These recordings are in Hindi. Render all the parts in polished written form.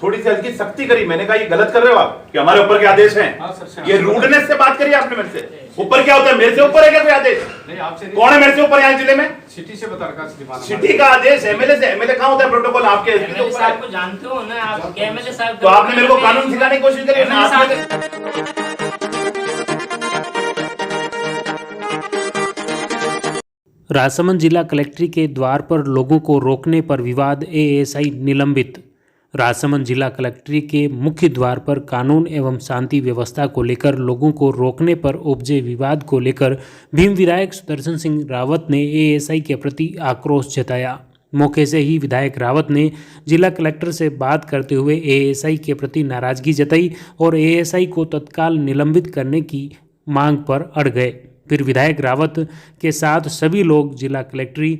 थोड़ी सी हल्की सख्ती करी। मैंने कहा ये गलत कर रहे हो आप कि हमारे ऊपर के आदेश हैं। ये रूडनेस से बात करी आपने मेरे से। ऊपर क्या होता है, मेरे से ऊपर है क्या कोई आदेश? नहीं, आपसे कौन है मेरे से ऊपर यहाँ जिले में? सिटी से बता, सिटी का आदेश एमएलए से। एमएलए कहाँ होता है प्रोटोकॉल? आपके एमएलए साहब को जानते हो ना आप? एमएलए साहब तो आपने मेरे को कानून सिखाने की कोशिश करी ना। राजसमंद जिला कलेक्ट्री के द्वार पर लोगों को रोकने पर विवाद, एएसआई निलंबित। राजसमंद जिला कलेक्ट्री के मुख्य द्वार पर कानून एवं शांति व्यवस्था को लेकर लोगों को रोकने पर उपजे विवाद को लेकर भीम विधायक सुदर्शन सिंह रावत ने एएसआई के प्रति आक्रोश जताया। मौके से ही विधायक रावत ने जिला कलेक्टर से बात करते हुए एएसआई के प्रति नाराजगी जताई और एएसआई को तत्काल निलंबित करने की मांग पर अड़ गए। फिर विधायक रावत के साथ सभी लोग जिला कलेक्ट्री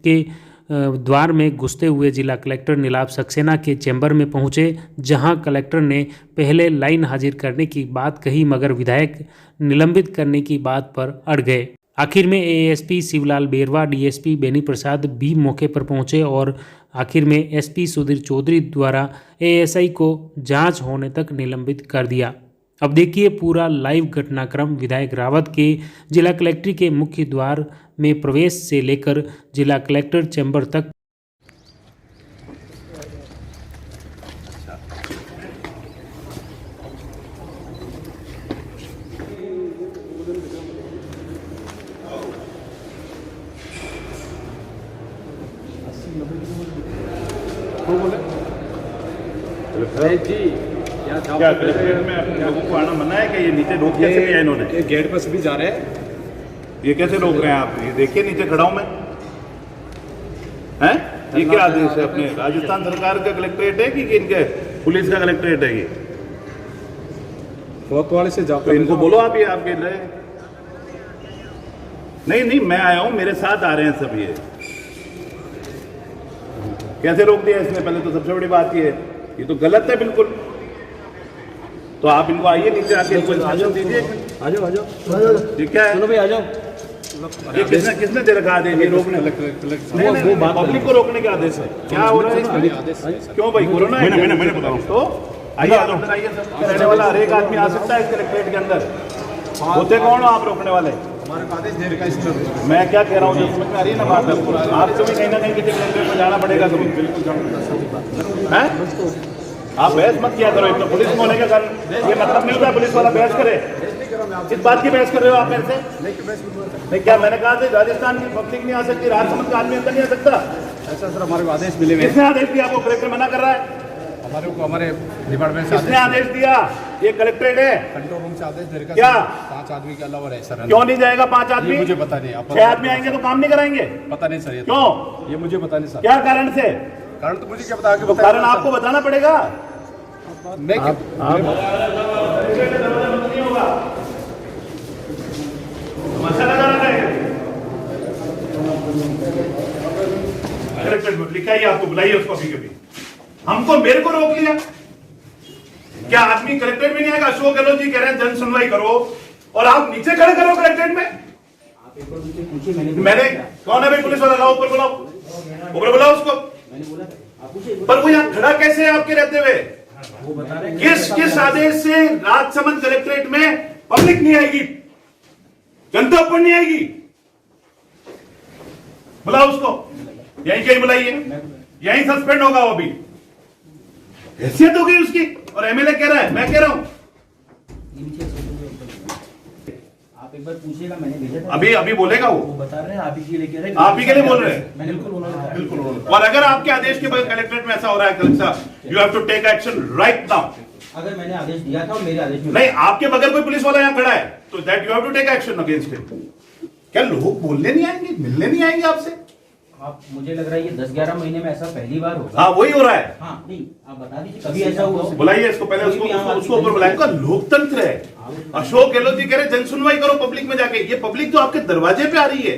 के द्वार में घुसते हुए जिला कलेक्टर नीलाभ सक्सेना के चैम्बर में पहुंचे, जहां कलेक्टर ने पहले लाइन हाजिर करने की बात कही मगर विधायक निलंबित करने की बात पर अड़ गए। आखिर में एएसपी शिवलाल बेरवा, डीएसपी बेनी प्रसाद भी मौके पर पहुंचे और आखिर में एसपी सुधीर चौधरी द्वारा एएसआई को जांच होने तक निलंबित कर दिया। अब देखिए पूरा लाइव घटनाक्रम। विधायक रावत के जिला कलेक्ट्री के मुख्य द्वार में प्रवेश से लेकर जिला कलेक्टर चैम्बर तक। क्या कलेक्ट्रेट में अपने लोगों को आना मना है? क्या ये नीचे रोक कैसे दिया इन्होंने? ये गेट पर सभी जा रहे हैं। ये कैसे रोक रहे हैं आप? ये देखिए नीचे खड़ा हूं मैं। हैं? ये क्या आदेश है? अपने राजस्थान सरकार का कलेक्ट्रेट है कि इनके पुलिस का कलेक्ट्रेट है? ये कोतवाली से जाओ तो इनको बोलो आप, ये आपके रहे। नहीं, मैं आया हूं, मेरे साथ आ रहे हैं सब। ये कैसे रोक दिया इसने? पहले तो सबसे बड़ी बात ये तो गलत है बिल्कुल। तो आप इनको आइए नीचे आके इनको इंस्ट्रक्शन दीजिए। आ जाओ ठीक है, चलो भाई आ जाओ। ये किसने दे रखा आदेश ये रोकने? वो पब्लिक को रोकने का आदेश है। क्या हो रहा है? क्यों भाई? कोरोना है। मैंने बताऊं तो आइए अंदर आइए। सब रहने वाला हर एक आदमी आ सकता है इस कलेक्ट्रेट के अंदर। होते कौन हो आप रोकने वाले? हमारे को आदेश दे रखा है इसमें। मैं क्या कह रहा हूँ, जो समझ में आ रही है ना बात आपको? आपको भी कहीं ना कहीं किसी कलेक्ट्रेट में जाना पड़ेगा कभी। है आप बहस मत किया करो। एक तो पुलिस में होने के कारण ये मतलब नहीं होता पुलिस वाला बहस करे। इस बात की बहस कर रहे हो आप मेरे से? नहीं, क्या मैंने कहा था राजस्थान की पब्लिक नहीं आ सकती, राजसमंद का आदमी अंदर नहीं आ सकता? ऐसा सर हमारे को आदेश मिले हुए। किसने आदेश दिया? आपको कलेक्टर मना कर रहा है? हमारे डिपार्टमेंट से किसने आदेश दिया? ये कलेक्ट्रेट है, कंट्रोल रूम से आदेश दे रखा। क्या 5 आदमी के अलावा है सर? क्यों नहीं जाएगा 5 आदमी? मुझे पता नहीं। 6 आदमी आएंगे तो काम नहीं कराएंगे? पता नहीं सर। क्यों? ये मुझे पता नहीं सर। क्या कारण से? कारण तो मुझे क्या बता? तो कारण आपको बताना पड़ेगा। मैं लिखाइए, आपको बुलाइए उसको अभी कभी। हमको मेरे को रोक लिया। क्या आदमी कलेक्ट्रेट में नहीं आएगा? अशोक गहलोत जी कह रहे हैं जन सुनवाई करो और आप नीचे खड़े करो कलेक्ट्रेट में। मैंने कौन है भाई? पुलिस वाला लाओ, ऊपर बुलाओ, ऊपर बुलाओ उसको। पर वो यहाँ खड़ा कैसे है आपके रहते हुए? किस आदेश से राजसमंद कलेक्ट्रेट में पब्लिक नहीं आएगी, जनता ऊपर नहीं आएगी? बुलाओ उसको, यहीं कहीं बुलाइए, यहीं सस्पेंड होगा वो भी। हैसियत हो गई उसकी। और एमएलए कह रहा है, मैं कह रहा हूं आप एक बार पूछिएगा, मैंने भेजा था। अभी बोलेगा वो बता रहे हैं आप ही के लिए कह रहे हैं। आप ही के लिए बोल रहे हैं? बिल्कुल। और अगर आपके आदेश के बाद कलेक्ट्रेट में ऐसा हो रहा है कलेक्टर साहब, you have to take action right now. अगर मैंने आदेश दिया था और मेरे आदेश में नहीं, आपके बगल कोई पुलिस वाला यहाँ खड़ा है तो that you have to take action against him. क्या लोग बोलने नहीं आएंगे, मिलने नहीं आएंगे आपसे? आप, मुझे लग रहा है ये 10-11 महीने में ऐसा पहली बार होगा। हाँ वही हो रहा है। हाँ नहीं, आप बता दीजिए कभी ऐसा हुआ? बुलाइए इसको पहले, उसको ऊपर बुलाइए। लोकतंत्र है। अशोक गहलोत जी कह रहे जन सुनवाई करो पब्लिक में जाके। ये पब्लिक जो आपके दरवाजे पे आ रही है,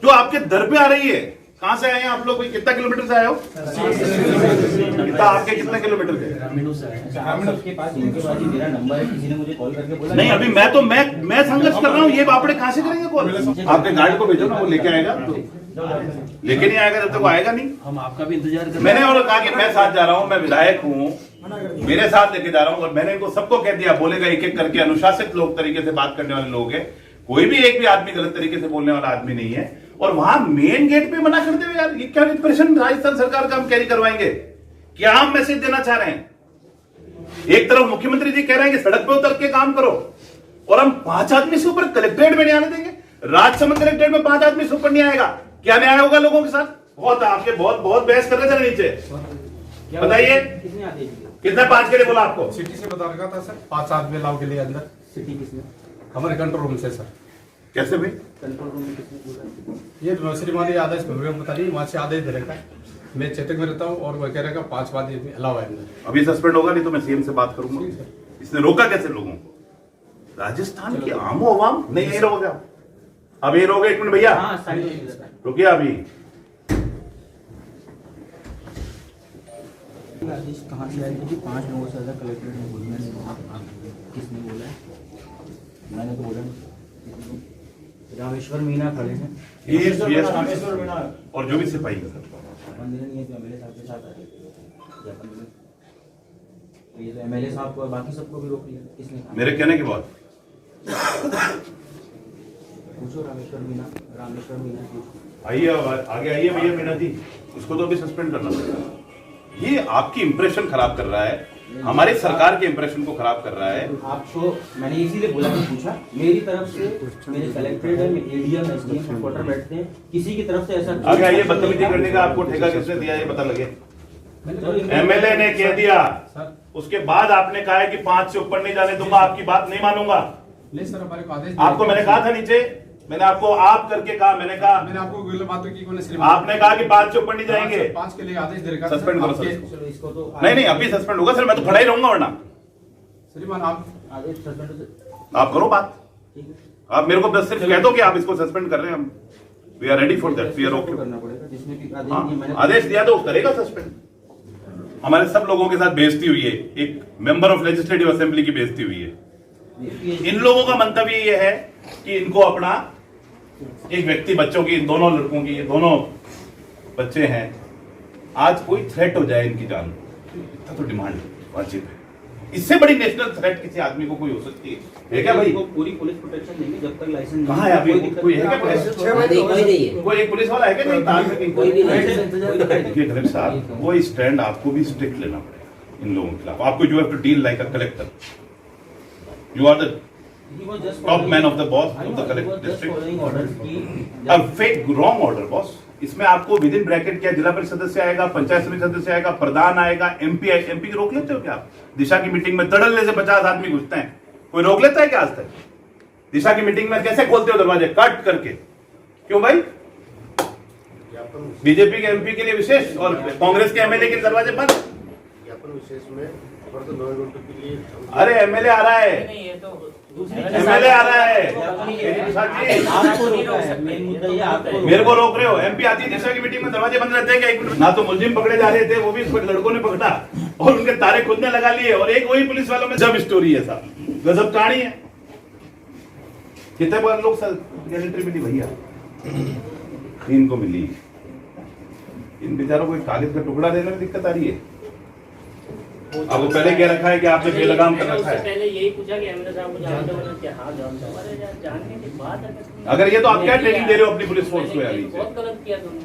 जो आपके दर पे आ रही है, कहां से आए हैं आप लोग? कितना किलोमीटर से आए हो? कितना आपके कितने किलोमीटर के? सबके पास इनके पास ही मेरा नंबर है, किसी ने मुझे कॉल करके बोला। नहीं, अभी मैं संघर्ष कर रहा हूँ। ये बापड़े कहां से करेंगे कॉल? आपके गार्ड को भेजो ना, वो लेके आएगा। लेके नहीं आएगा जब तक वो आएगा नहीं। हम आपका भी इंतजार कर मैंने और कहा कि मैं साथ जा रहा हूं, मैं विधायक हूं, मेरे साथ लेके जा रहा हूं, और मैंने इनको सबको कह दिया, बोलेगा एक एक करके, अनुशासित लोग तरीके से बात करने वाले लोग हैं, कोई भी एक भी आदमी गलत तरीके से बोलने वाला आदमी नहीं है। और वहां मेन गेट पे मना कर दे यार, ये क्या इंप्रेशन राजस्थान सरकार का हम कैरी करवाएंगे? क्या हम मैसेज देना चाह रहे हैं? एक तरफ मुख्यमंत्री जी कह रहे हैं कि सड़क पे उतर के काम करो, और हम 5 आदमी से ऊपर कलेक्ट्रेट में नहीं आने देंगे। राजसमंद कलेक्ट्रेट में 5 आदमी से ऊपर नहीं आएगा, क्या न्याय होगा लोगों के साथ? बहुत आपके बहुत बहस कर रहे थे नीचे, बताइए किसने आदेश दिया? कितने 5 के लिए बोला आपको? सिटी से बता रखा था सर 5 आदमी अलाउ के लिए अंदर। सिटी किसने? हमारे कंट्रोल रूम से सर। कैसे भाई? कंट्रोल रूम में किसने बोला? ये श्रीमान आदेश बता रही, वहाँ से आदेश दे रखा है। मैं चेतक में रहता हूँ और वह कह रहा 5 आदमी अलाउ है अंदर। अभी सस्पेंड होगा, नहीं तो मैं सीएम से बात करूंगा। इसने रोका कैसे लोगों को? राजस्थान की आमो आवाम नहीं, यही रहोगे आप? अब यही रहोगे? 1 मिनट भैया, हाँ, साइड में रहता है। रुकिए अभी। आदेश कहाँ से आया कि 5 लोगों से ज़्यादा कलेक्ट्रेट में बोलने से किसने बोला है? मैंने तो बोला नहीं। रामेश्वर मीना खड़े हैं, रामेश्वर मीना और जो भी सिपाही है सर, अपन नहीं है तो एमएलए साहब के साथ आए, तो ये तो एमएलए साहब को और बाकी सबको भी रोक लिया, किसने कहा? मेरे कहने के बाद पूछो रामेश्वर मीना पूछो। आइए, आगे आइए भैया मीना जी, इसको तो अभी सस्पेंड करना पड़ेगा। ये आपकी इंप्रेशन खराब कर रहा है, हमारी सरकार के इंप्रेशन को खराब कर रहा है। आपको मैंने इसीलिए बोला कि पूछा, मेरी तरफ से मेरे कलेक्ट्रेट है, एडीएम एसडीएम हेडक्वार्टर बैठते हैं, किसी की तरफ से ऐसा आगे आइए, बदतमीजी करने का आपको ठेका किसने दिया ये पता लगे। एमएलए ने कह दिया, उसके बाद आपने कहा है कि 5 से ऊपर नहीं जाने दूंगा, आपकी बात नहीं मानूंगा। नहीं सर, हमारे को आदेश आपको मैंने कहा था नीचे, मैंने आपको आप करके कहा, मैंने आपको बात की कौन श्रीमान, आपने कहा कि 5 से ऊपर नहीं जाएंगे। 5 के लिए आदेश दे रखा। सस्पेंड करो सर। चलो इसको तो नहीं अभी सस्पेंड होगा सर, मैं तो खड़ा ही रहूंगा, वरना श्रीमान आप आदेश सस्पेंड आप करो बात। ठीक है, आप मेरे को बस सिर्फ कह दो कि आप इसको सस्पेंड कर रहे हैं, हम we are ready for that, we are okay. करना पड़ेगा जिसमें भी आदेश दिए मैंने। आदेश दिया तो करेगा सस्पेंड। हमारे सब लोगों के साथ बेइज्जती हुई है, एक मेंबर ऑफ लेजिस्लेटिव असेंबली की बेइज्जती हुई है। इन लोगों का मंतव्य ये है कि इनको अपना एक व्यक्ति, बच्चों की, दोनों लड़कों की, ये दोनों बच्चे हैं, आज कोई थ्रेट हो जाए इनकी जान, इतना तो डिमांड वाजिब है। इससे बड़ी नेशनल थ्रेट किसी आदमी को कोई हो सकती है क्या भाई? पूरी पुलिस प्रोटेक्शन देंगे जब तक लाइसेंस कहाँ है अभी? कोई है क्या पुलिस? कोई एक पुलिस वाला है क्या कहीं तार में कहीं? देखिए कलेक्टर साहब, कोई स्टैंड आपको भी स्ट्रिक्ट लेना पड़ेगा इन लोगों के खिलाफ। आपको you have to deal like a collector, you are the top man of the boss of the collector district. A fake wrong order boss. इसमें आपको विद इन ब्रैकेट क्या जिला परिषद सदस्य आएगा, पंचायत समिति सदस्य आएगा, प्रधान आएगा, एमपी रोक लेते हो क्या आप? दिशा की मीटिंग में तड़लने से 50 आदमी घुसते हैं, कोई रोक लेता है क्या आज तक? दिशा की मीटिंग में कैसे खोलते हो दरवाजे कट करके? क्यों भाई? बीजेपी के एमपी के लिए विशेष और कांग्रेस के एमएलए के दरवाजे बंद। विशेष में तो 9 घंटों के लिए अरे एमएलए आ रहा है, नहीं ये तो एमएलए आ रहा है। आपको रोका है, मेन मुद्दा ये आपको मेरे को रोक रहे हो? एमपी आती है दिशा की मीटिंग में, दरवाजे बंद रहते हैं क्या? एक मिनट ना तो मुलजिम पकड़े जा रहे थे, वो भी लड़कों ने पकड़ा और उनके तारे खुदने लगा लिए, और एक वही पुलिस वालों में जब स्टोरी है साहब, गजब कहानी है। कितने बार लोग गैलेंट्री मिली भैया? 3 को मिली। इन बेचारों को एक कागज का टुकड़ा देने में दिक्कत आ रही है। आपको पहले क्या रखा है कि आपने बेलगाम कर रखा है? पहले यही पूछा कि एमएलए साहब को जानते हो क्या? हाँ जानता हूं। अरे यार जानने की बात है, अगर ये तो आप क्या ट्रेनिंग दे रहे हो अपनी पुलिस फोर्स को? यार बहुत गलत किया तुमने।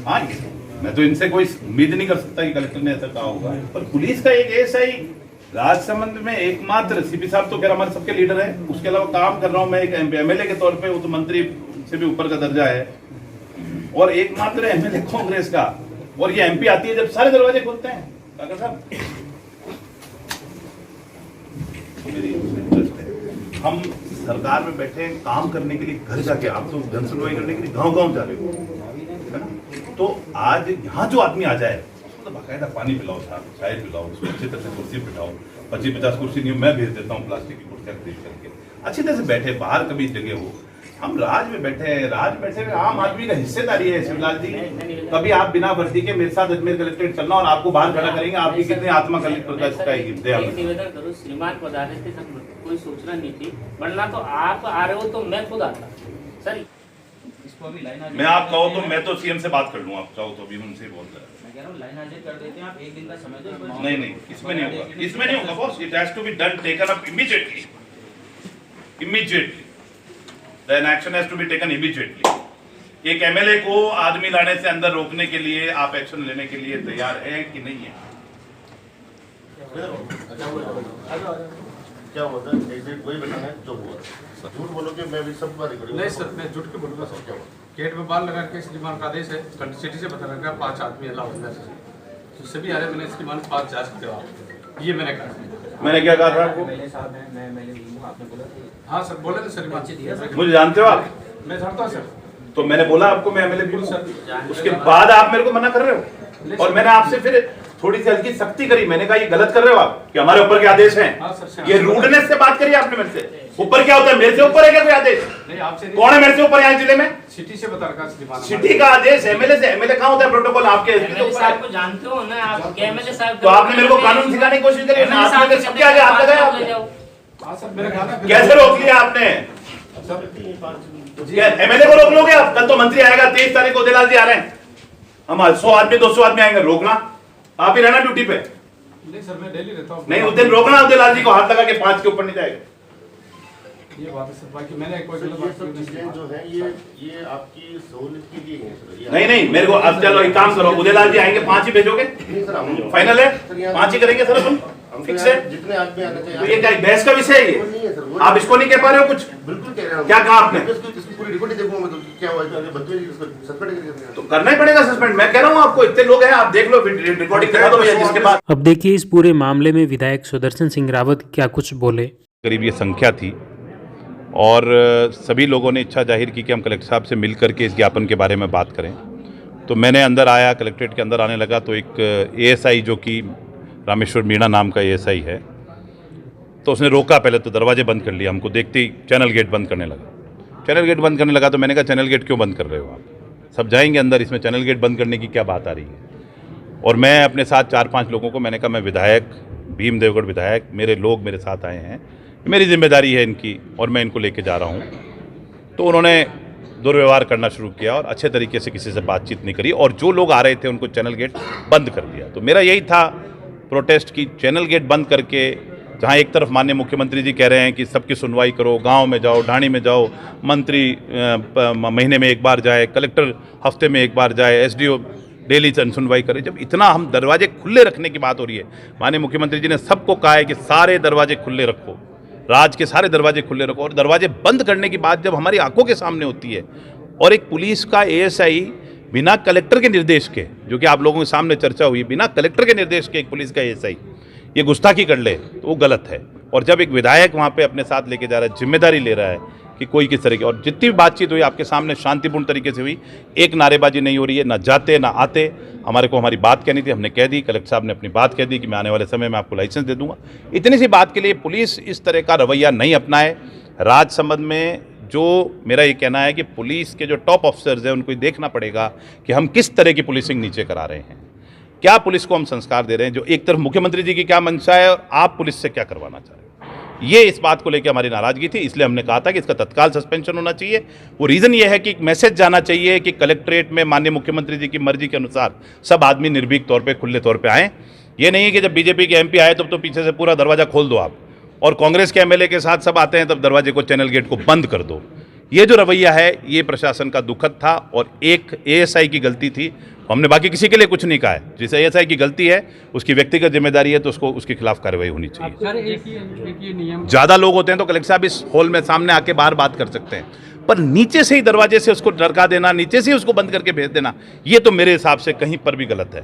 हाँ, मैं तो इनसे कोई उम्मीद नहीं कर सकता कि कलेक्टर ने ऐसा कहा होगा, पर पुलिस का एक एएसआई राजसमंद में एकमात्र, सीपी साहब तो खैर हमारे सबके लीडर है, उसके अलावा काम कर रहा हूं मैं एक एमएलए के तौर पे, वो तो मंत्री से भी ऊपर का दर्जा है, और एकमात्र एमएलए कांग्रेस का, और ये एमपी आती है जब सारे दरवाजे खुलते हैं। काका साहब, मेरी इंटरेस्ट है, हम सरकार में बैठे हैं काम करने के लिए, घर जाके आप तो जन सुनवाई करने के लिए गांव जा रहे हो, है ना? तो आज यहाँ जो आदमी आ जाए तो बाकायदा पानी पिलाओ साहब, चाय पिलाओ, उसको अच्छी तरह से कुर्सी बिठाओ। 25-50 कुर्सी नहीं, मैं भेज देता हूँ प्लास्टिक की कुर्सियाँ खरीद करके, अच्छी तरह से बैठे, बाहर कभी जगह हो। हम राज में बैठे हैं, राज बैठे में आम आदमी का हिस्सेदारी है। शिवलाल जी, कभी आप बिना वर्दी के मेरे साथ अजमेर कलेक्ट्रेट चलना और आपको बाहर खड़ा करेंगे, आपकी कितनी आत्मा कलेक्टर का निवेदन करो, श्रीमान पधारे थे सब कोई सूचना नहीं थी, वरना तो आप आ रहे हो तो मैं खुद आता सर। इसको अभी लाइन मैं आप कहो तो मैं तो सीएम से बात कर लूँ, आप चाहो तो अभी उनसे बोल रहे हैं। मैं कह रहा हूँ लाइन हाजिर कर देते हैं, आप एक दिन का समय दो। नहीं, इसमें नहीं होगा, इसमें नहीं होगा boss. It has to be done, taken up immediately. Then action has to be taken immediately. एक एमएलए को आदमी लाने से अंदर रोकने के लिए आप एक्शन लेने के लिए तैयार है कि नहीं है? क्या हुआ था? एग्जैक्ट वही बताना है जो हुआ। झूठ बोलोगे मैं भी सब बात करूंगा। नहीं सर, मैं झूठ के बोलूँगा सर। क्या हुआ? गेट में बाल लगा के श्रीमान का आदेश है, सिटी से पता लगा 5 आदमी अलाउ अंदर से, तो सभी आ रहे। मैंने श्रीमान 5 जांच करवा, ये मैंने कहा। मैंने क्या कहा था आपको? मेरे साहब हैं, मैं एमएलए हूं, आपने बोला था। हाँ सर, बोले थे श्रीमान। मुझे जानते हो आप? मैं जानता हूँ सर। तो मैंने बोला आपको मैं एमएलए हूं, सर उसके बाद आप मेरे को मना कर रहे हो। और मैंने आपसे फिर थोड़ी सी हल्की सख्ती करी। मैंने कहा ये गलत कर रहे हो आप कि हमारे ऊपर के आदेश हैं। हाँ सर, ये रूडनेस से बात करी आपने मेरे से। ऊपर क्या होता है? मेरे से ऊपर है क्या कोई आदेश? नहीं, आपसे कौन है मेरे से ऊपर यहाँ जिले में? सिटी से पता लगा श्रीमान। सिटी का आदेश एमएलए से। एमएलए कहाँ होता है? प्रोटोकॉल आपके एसपी के एमएलए ऊपर साहब है। को जानते हो ना आप? एमएलए साहब तो आपने मेरे को कानून सिखाने की कोशिश करी। एमएलए आपने साहब मेरे सबके आगे हाथ लगाया आपने। हाँ सर, मैंने कहा था। कैसे रोक लिया आपने? एमएलए को रोक लोगे आप? कल तो मंत्री आएगा, 23 तारीख को उदयलाल जी आ रहे हैं। हम 100 आदमी 200 आदमी आएंगे, रोकना आप ही रहना ड्यूटी पे। नहीं सर, मैं डेली रहता हूँ। नहीं उस दिन रोकना उदयलाल जी को, हाथ लगा के 5 के ऊपर नहीं जाएगा। ये बात है सर, बाकी मैंने कोई सर, गलत ये बात सब नहीं चीजें जो है ये आपकी सहूलियत के लिए है सर। ये नहीं नहीं, मेरे को अब चलो एक काम करो, उदयलाल जी आएंगे 5 ही भेजोगे? नहीं सर, हम फाइनल है? सर, यहाँ- 5 ही करेंगे सर अपन, हम तो फिक्स यहाँ है। जितने आदमी आने तो ये चाहिए। क्या बहस का विषय है वो नहीं है ये? सर, वो आप इसको नहीं कह पा रहे हो कुछ? बिल्कुल कह रहे हैं। क्या कहा आपने? इसकी पूरी रिपोर्ट ही देखूंगा मैं तो क्या हुआ है। बच्चे सस्पेंड कर तो करना ही पड़ेगा सस्पेंड। मैं कह रहा हूँ आपको, इतने लोग हैं, आप देख लो रिकॉर्डिंग करा दो भैया जिसके बाद। अब देखिए इस पूरे मामले में विधायक सुदर्शन सिंह रावत क्या कुछ बोले। करीब ये संख्या थी और सभी लोगों ने इच्छा जाहिर की कि हम कलेक्टर साहब से मिल करके इस ज्ञापन के बारे में बात करें। तो मैंने अंदर आया, कलेक्ट्रेट के अंदर आने लगा तो एक एएसआई जो कि रामेश्वर मीणा नाम का एएसआई है, तो उसने रोका। पहले तो दरवाजे बंद कर लिया, हमको देखते ही चैनल गेट बंद करने लगा। चैनल गेट बंद करने लगा तो मैंने कहा चैनल गेट क्यों बंद कर रहे हो आप? सब जाएंगे अंदर, इसमें चैनल गेट बंद करने की क्या बात आ रही है? और मैं अपने साथ 4-5 लोगों को मैंने कहा मैं विधायक, भीम देवगढ़ विधायक, मेरे लोग मेरे साथ आए हैं, मेरी जिम्मेदारी है इनकी और मैं इनको लेके जा रहा हूँ। तो उन्होंने दुर्व्यवहार करना शुरू किया और अच्छे तरीके से किसी से बातचीत नहीं करी और जो लोग आ रहे थे उनको चैनल गेट बंद कर दिया। तो मेरा यही था प्रोटेस्ट की चैनल गेट बंद करके, जहाँ एक तरफ माननीय मुख्यमंत्री जी कह रहे हैं कि सबकी सुनवाई करो, गांव में जाओ, ढाणी में जाओ, मंत्री महीने में एक बार जाए, कलेक्टर हफ्ते में एक बार जाए, एसडीओ डेली सुनवाई करे। जब इतना हम दरवाजे खुले रखने की बात हो रही है, माननीय मुख्यमंत्री जी ने सबको कहा है कि सारे दरवाजे खुले रखो, राज्य के सारे दरवाजे खुले रखो। और दरवाजे बंद करने की बात जब हमारी आंखों के सामने होती है और एक पुलिस का एएसआई बिना कलेक्टर के निर्देश के, जो कि आप लोगों के सामने चर्चा हुई, बिना कलेक्टर के निर्देश के एक पुलिस का एएसआई ये गुस्ताखी कर ले तो वो गलत है। और जब एक विधायक वहाँ पे अपने साथ लेके जा रहा है, जिम्मेदारी ले रहा है कि कोई किस तरह की, और जितनी भी बातचीत हुई आपके सामने शांतिपूर्ण तरीके से हुई, एक नारेबाजी नहीं हो रही है, ना जाते ना आते। हमारे को हमारी बात कहनी थी, हमने कह दी, कलेक्टर साहब ने अपनी बात कह दी कि मैं आने वाले समय में आपको लाइसेंस दे दूंगा। इतनी सी बात के लिए पुलिस इस तरह का रवैया नहीं अपनाए। राजसमंद में जो मेरा ये कहना है कि पुलिस के जो टॉप ऑफिसर्स हैं उनको ये देखना पड़ेगा कि हम किस तरह की पुलिसिंग नीचे करा रहे हैं, क्या पुलिस को हम संस्कार दे रहे हैं। जो एक तरफ मुख्यमंत्री जी की क्या मंशा है और आप पुलिस से क्या करवाना चाह रहे हैं, ये इस बात को लेकर हमारी नाराजगी थी। इसलिए हमने कहा था कि इसका तत्काल सस्पेंशन होना चाहिए। वो रीज़न ये है कि एक मैसेज जाना चाहिए कि कलेक्ट्रेट में माननीय मुख्यमंत्री जी की मर्जी के अनुसार सब आदमी निर्भीक तौर पे, खुले तौर पे आएँ। ये नहीं है कि जब बीजेपी के एमपी आए तब तो पीछे से पूरा दरवाज़ा खोल दो आप, और कांग्रेस के एमएलए के साथ सब आते हैं तब दरवाजे को, चैनल गेट को बंद कर दो। ये जो रवैया है ये प्रशासन का दुखद था और एक एएसआई की गलती थी। हमने बाकी किसी के लिए कुछ नहीं कहा है। जिस एएसआई की गलती है उसकी व्यक्तिगत जिम्मेदारी है तो उसको उसके खिलाफ कार्रवाई होनी चाहिए। एक ही नियम, ज़्यादा लोग होते हैं तो कलेक्टर साहब इस हॉल में सामने आके बाहर बात कर सकते हैं, पर नीचे से ही दरवाजे से उसको डरका देना, नीचे से ही उसको बंद करके भेज देना, ये तो मेरे हिसाब से कहीं पर भी गलत है।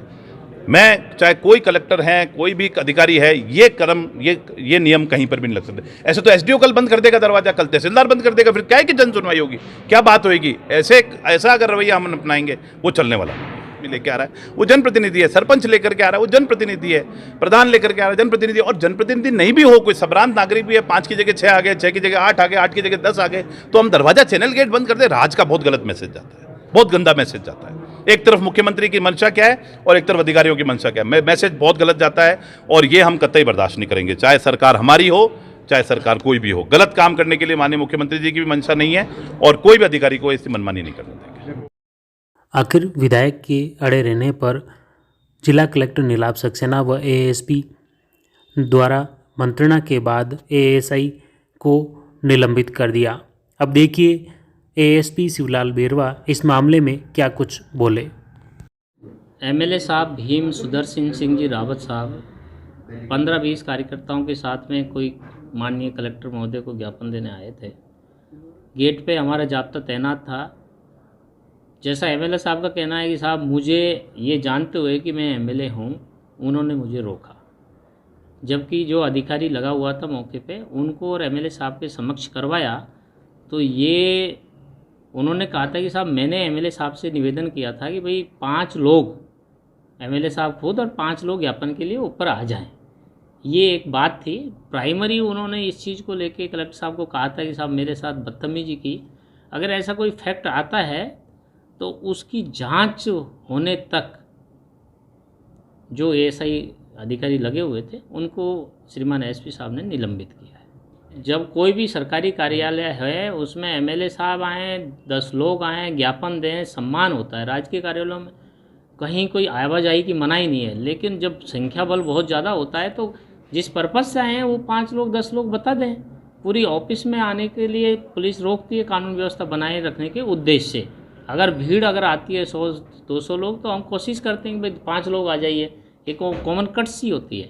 मैं चाहे कोई कलेक्टर है, कोई भी अधिकारी है, ये कर्म, ये नियम कहीं पर भी नहीं लग सकते। ऐसे तो एसडीओ कल बंद कर देगा दरवाजा, कल तहसीलदार बंद कर देगा, फिर क्या है कि जन सुनवाई होगी, क्या बात होगी? ऐसा अगर रवैया हम अपनाएंगे वो चलने वाला नहीं। लेके आ रहा है वो जनप्रतिनिधि है, सरपंच लेकर के आ रहा है वो जनप्रतिनिधि है, प्रधान लेकर के आ रहा है जनप्रतिनिधि, और जनप्रतिनिधि नहीं भी हो, कोई सबरान नागरिक भी है, 5 की जगह 6 आ गए, 6 की जगह 8 आ गए, 8 की जगह 10 आ गए, तो हम दरवाजा चैनल गेट बंद कर दे, राज का बहुत गलत मैसेज जाता है, बहुत गंदा मैसेज जाता है। एक तरफ मुख्यमंत्री की मंशा क्या है और एक तरफ अधिकारियों की मंशा क्या है, मैसेज बहुत गलत जाता है और ये हम कतई बर्दाश्त नहीं करेंगे। चाहे सरकार हमारी हो, चाहे सरकार कोई भी हो। गलत काम करने के लिए माननीय मुख्यमंत्री जी की भी मंशा नहीं है और कोई भी अधिकारी को ऐसी मनमानी नहीं करने देंगे। आखिर विधायक के अड़े रहने पर जिला कलेक्टर नीलाभ सक्सेना व एएसपी द्वारा मंत्रणा के बाद एएसआई को निलंबित कर दिया। अब देखिए एएसपी शिवलाल बेरवा इस मामले में क्या कुछ बोले। एमएलए साहब भीम सुदर्शन सिंह जी रावत साहब 15-20 कार्यकर्ताओं के साथ में कोई माननीय कलेक्टर महोदय को ज्ञापन देने आए थे। गेट पे हमारा जाब्ता तैनात था। जैसा एमएलए साहब का कहना है कि साहब मुझे ये जानते हुए कि मैं एमएलए हूँ, उन्होंने मुझे रोका, जबकि जो अधिकारी लगा हुआ था मौके पे उनको और एमएलए साहब के समक्ष करवाया। तो ये उन्होंने कहा था कि साहब मैंने एमएलए साहब से निवेदन किया था कि भाई 5 लोग, एमएलए साहब खुद और 5 लोग ज्ञापन के लिए ऊपर आ जाएं। ये एक बात थी। प्राइमरी उन्होंने इस चीज़ को लेके कलेक्टर साहब को कहा था कि साहब मेरे साथ बदतमीजी की, अगर ऐसा कोई फैक्ट आता है तो उसकी जांच होने तक जो एएसआई अधिकारी लगे हुए थे उनको श्रीमान एसपी साहब ने निलंबित किया है। जब कोई भी सरकारी कार्यालय है उसमें एमएलए साहब आएँ, 10 लोग आएँ, ज्ञापन दें, सम्मान होता है। राजकीय कार्यालयों में कहीं कोई आवाजाही की मनाही नहीं है, लेकिन जब संख्या बल बहुत ज़्यादा होता है तो जिस पर्पज़ से आए हैं वो 5 लोग 10 लोग बता दें। पूरी ऑफिस में आने के लिए पुलिस रोकती है कानून व्यवस्था बनाए रखने के उद्देश्य से। अगर भीड़ अगर आती है 100-200 लोग तो हम कोशिश करते हैं कि भाई 5 लोग आ जाइए, एक कॉमन कट्सी होती है।